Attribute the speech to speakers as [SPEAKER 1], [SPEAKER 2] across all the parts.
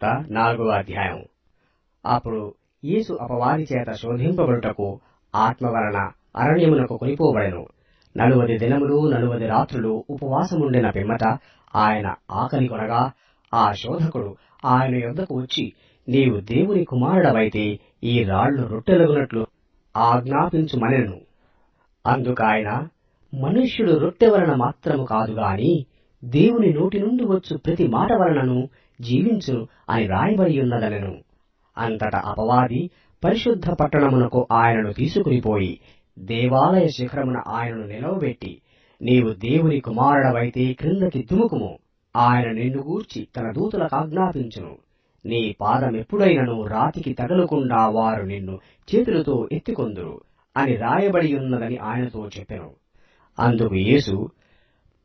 [SPEAKER 1] సువార్త 4వ అధ్యాయం. అప్పుడు యేసు అపవాది చేత శోధింపబడుటకు ఆత్మ వలన అరణ్యమునకు కొనిపోబడెను. 40 దినములు 40 రాత్రులు ఉపవాసముండిన పిమ్మట ఆయన ఆకలి కొనగా, ఆ శోధకుడు ఆయన యొద్దకు వచ్చి, నీవు దేవుని కుమారుడవైతే ఈ రాళ్లు రొట్టెలగునట్లు ఆజ్ఞాపించుమనెను. అందుకాయన, మనుష్యుడు రొట్టె వలన మాత్రము కాదు గాని దేవుని నోటి నుండి వచ్చు ప్రతి మాట వలనను జీవించును అని రాయబడి ఉన్నదనెను. అంతటా అపవాది పరిశుద్ధ పట్టణమునకు ఆయనను తీసుకునిపోయి దేవాలయ శిఖరమున ఆయనను నిలవబెట్టి, నీవు దేవుని కుమారుడవైతే క్రిందకి దుముకుము, ఆయన నిన్ను గూర్చి తన దూతలకు ఆజ్ఞాపించును, నీ పాదమెప్పుడైనను రాతికి తగలకుండా వారు నిన్ను చేతులతో ఎత్తికొందురు అని రాయబడి ఉన్నదని ఆయనతో చెప్పెను. అందుకు యేసు,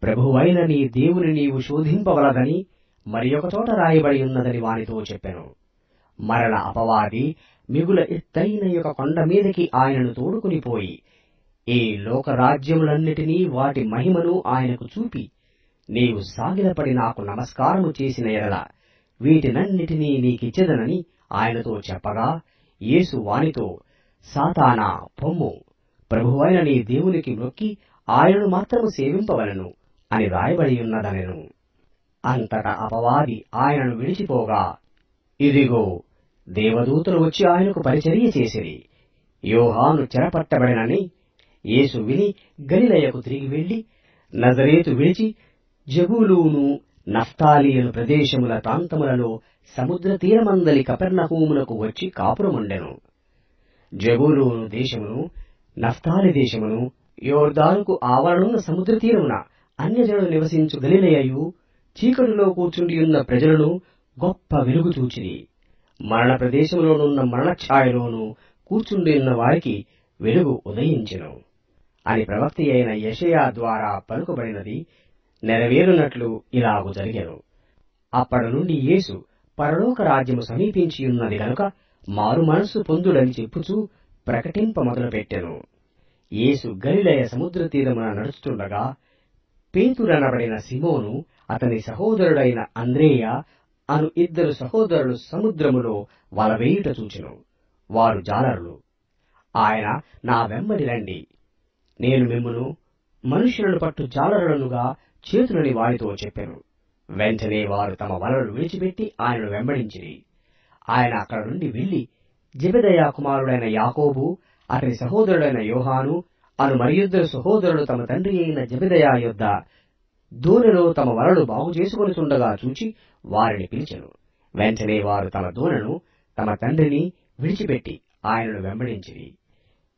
[SPEAKER 1] ప్రభువైన నీ దేవుని నీవు శోధింపవలదని మరి ఒక చోట రాయబడి ఉన్నదని వానితో చెప్పెను. మరల అపవాది మిగుల ఎత్తైన యొక్క కొండ మీదకి ఆయనను తోడుకునిపోయి ఈ లోకరాజ్యములన్నిటినీ వాటి మహిమను ఆయనకు చూపి, నీవు సాగిలపడి నాకు నమస్కారము చేసిన ఎడల వీటినన్నిటినీ నీకిచ్చెదనని ఆయనతో చెప్పగా, యేసు వానితో, సాతానా పొమ్ము, ప్రభువైన నీ దేవునికి మొక్కి ఆయనను మాత్రము సేవింపవలెను అని రాయబడి ఉన్నదనెను. అంతటా అపవాది ఆయనను విడిచిపోగా, ఇదిగో దేవదూతలు వచ్చి ఆయనకు పరిచర్య చేసిరి. యోహాను చెరపట్టబడినని యేసు విని గలిలయకు తిరిగి వెళ్లి నజరేతు విడిచి జెబూలూను నఫ్తాలీయుల ప్రదేశముల ప్రాంతములలో సముద్ర తీరమందలి కపెర్నహూమునకు వచ్చి కాపురముండెను. జెబూలూను దేశమును నఫ్తాలి దేశమును యోర్దానుకు ఆవరణున్న సముద్ర తీరమున అన్యజనులు నివసించు గలిలయయు చీకటిలో కూర్చుండియున్న ప్రజలను గొప్ప వెలుగు చూచిరి. మరణ ప్రదేశంలోనున్న మరణఛాయలోను కూర్చుండియున్న వారికి వెలుగు ఉదయించెను అని ప్రవక్త అయిన యెషయా ద్వారా పలుకబడినది నెరవేరునట్లు ఇలాగు జరిగెను. అప్పటి నుండి యేసు పరలోక రాజ్యము సమీపించియున్నది గనుక మారు మనస్సు పొందుడని చెప్పుచూ ప్రకటింప మొదలుపెట్టెను. యేసు గలిలయ సముద్ర తీరమున నడుచుచుండగా పేతురనబడిన సిమోను అతని సహోదరుడైన అంద్రేయ అను 2 సహోదరులు సముద్రములో వలవేయుట చూచెను. వారు జాలరులు. ఆయన, నా వెంబడి రండి, నేను మిమ్మును మనుష్యులను పట్టు జాలరులనుగా చేతులని వారితో చెప్పెను. వెంటనే వారు తమ వలలు విడిచిపెట్టి ఆయనను వెంబడించిరి. ఆయన అక్కడ నుండి వెళ్లి జెబెదయి కుమారుడైన యాకోబు, అతని సహోదరుడైన యోహాను అను మరి 2 సహోదరులు తమ తండ్రి అయిన జెబెదయి యొద్ద దోణిలో తమ వలలు బాగు చేసుకొనుచుండగా చూచి వారిని పిలిచెను. వెంటనే వారు తమ దోణను తమ తండ్రిని విడిచిపెట్టి ఆయనను వెంబడించిరి.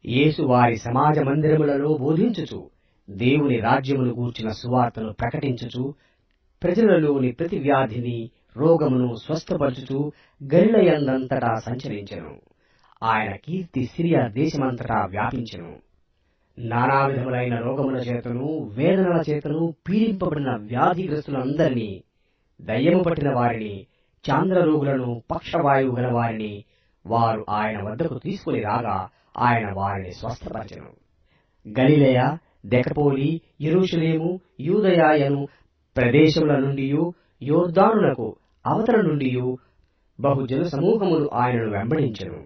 [SPEAKER 1] యేసు వారి సమాజ మందిరములలో బోధించుచు దేవుని రాజ్యమును గూర్చిన సువార్తను ప్రకటించుచు ప్రజలలోని ప్రతి వ్యాధిని రోగమును స్వస్థపరచుచు గలిలయందంతటా సంచరించెను. ఆయన కీర్తి సిరియా దేశమంతటా వ్యాపించెను. నానా విధములైన రోగముల చేతను వేదనల చేతను పీడింపబడిన వ్యాధిగ్రస్తులందరినీ, దయ్యము పట్టిన వారిని, చాంద్రరోగులను, పక్షవాయువు గల వారిని వారు ఆయన వద్దకు తీసుకుని రాగా ఆయన వారిని స్వస్థపరచెను. గలిలయ, దెకపోలి, యెరూషలేము, యూదయను ప్రదేశముల నుండియు యోర్దానునకు అవతల నుండియు బహుజన సమూహములు ఆయనను వెంబడించెను.